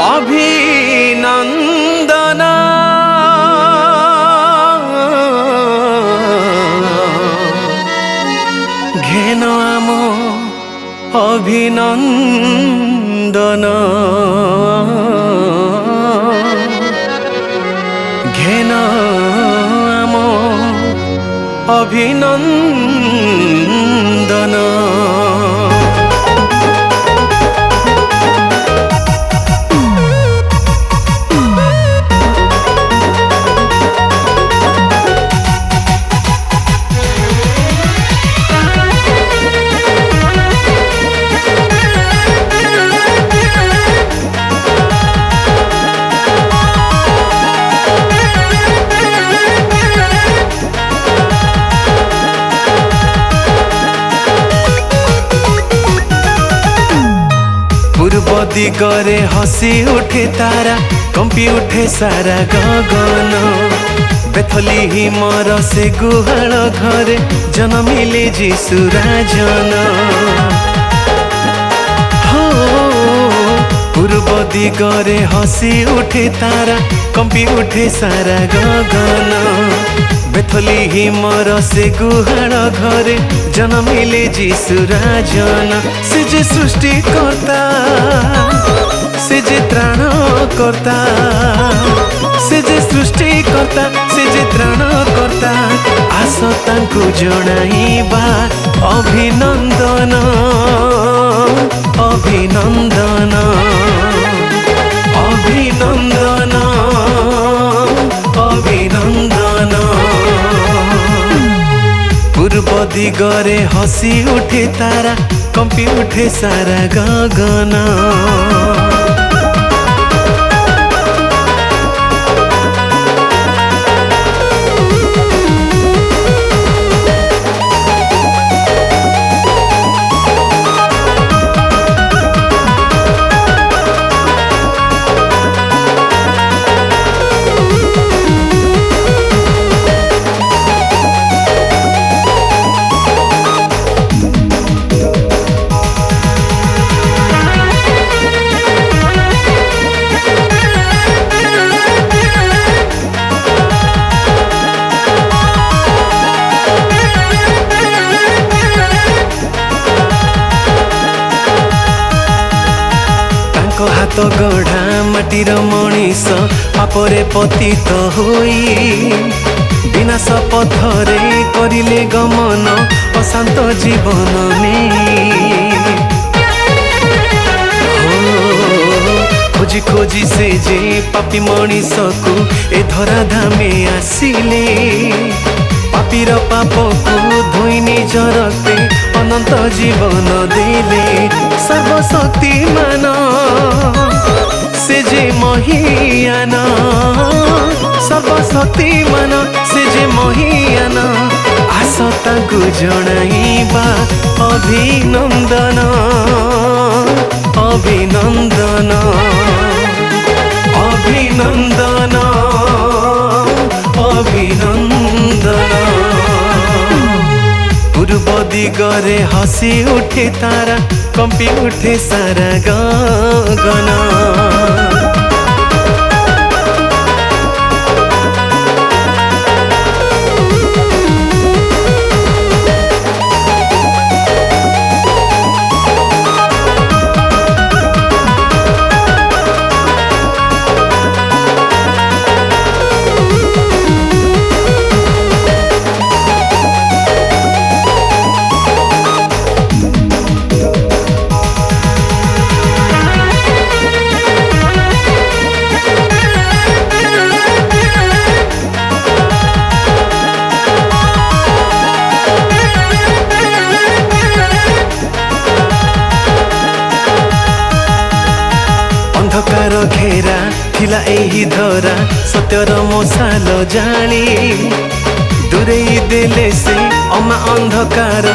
अभिनंदन घेन आम अभिनंदन घेन आम अभिनंदन। पूर्व दिगरे हसी उठे तारा कंपी उठे सारा गगन बेथली हिमर से गुहाल घरे जन्मिले जीशुराजन। हो पूर्व दिगरे हसी उठे तारा कंपी उठे सारा गगन बेथली हिमर से गुहाल घरे जन्मिले जीशुराजन। से जे सृष्टि करता से जे त्राण करता से जे सृष्टि करता से जे त्राण करता आस तांकु जणाइबा अभिनंदन अभिनंदन अभिनंदन अभिनंदन। पूर्व दिगरे हसी उठे तारा कंपी उठे सारा गगन। हाथ गढ़ा माटीर मनीष पापरे पतित होई विनाश पथरे करिले गमन अशांत जीवन में। खोजी खोजी से जे पापी मनीष को ए धरा धामे आसिले पापीर पाप को धोई निज रक्ते अनंत जीवन देले। सर्वशक्तिमान से जे महियान सर्वशक्तिमान से जे महियान आस तांकु जणाइबा अभिनंदन अभिनंदन अभिनंदन अभिनंदन। पूर्व दिगरे हसी उठे तारा कंपी उठे सारा गगन। अंधकार घेरा थिला एही धरा सत्यर मशाल जाली दूरे देले से अमा अंधकार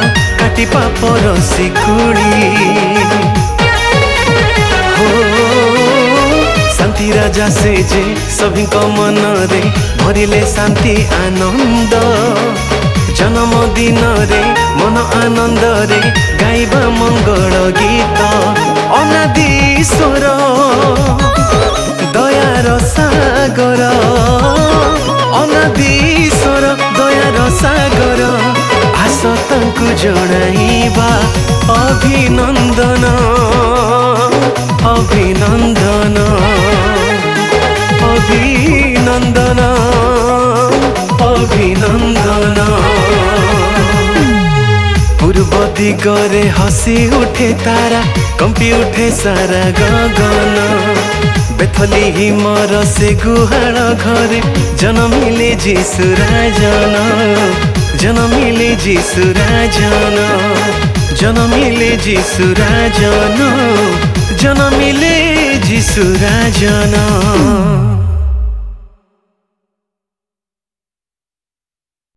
काटी पापर शिकुड़ी। हो शांति राजा से जे सभी मन रे भरिले शांति आनंद जन्म दिन रे मन आनंद रे गाइबा मंगल गीत अनादि स्वर जणाइबा अभिनंदन अभिनंदन अभिनंदन अभिनंदन पूर्व दिगरे हसी उठे तारा कंपी उठे सारा गगन बेथली हिमर से गुहाल घरे जनमिले जीशुराजन जनमिले जीशुराजन जनमिले जीशुराजन जनमिले जीशुराजन।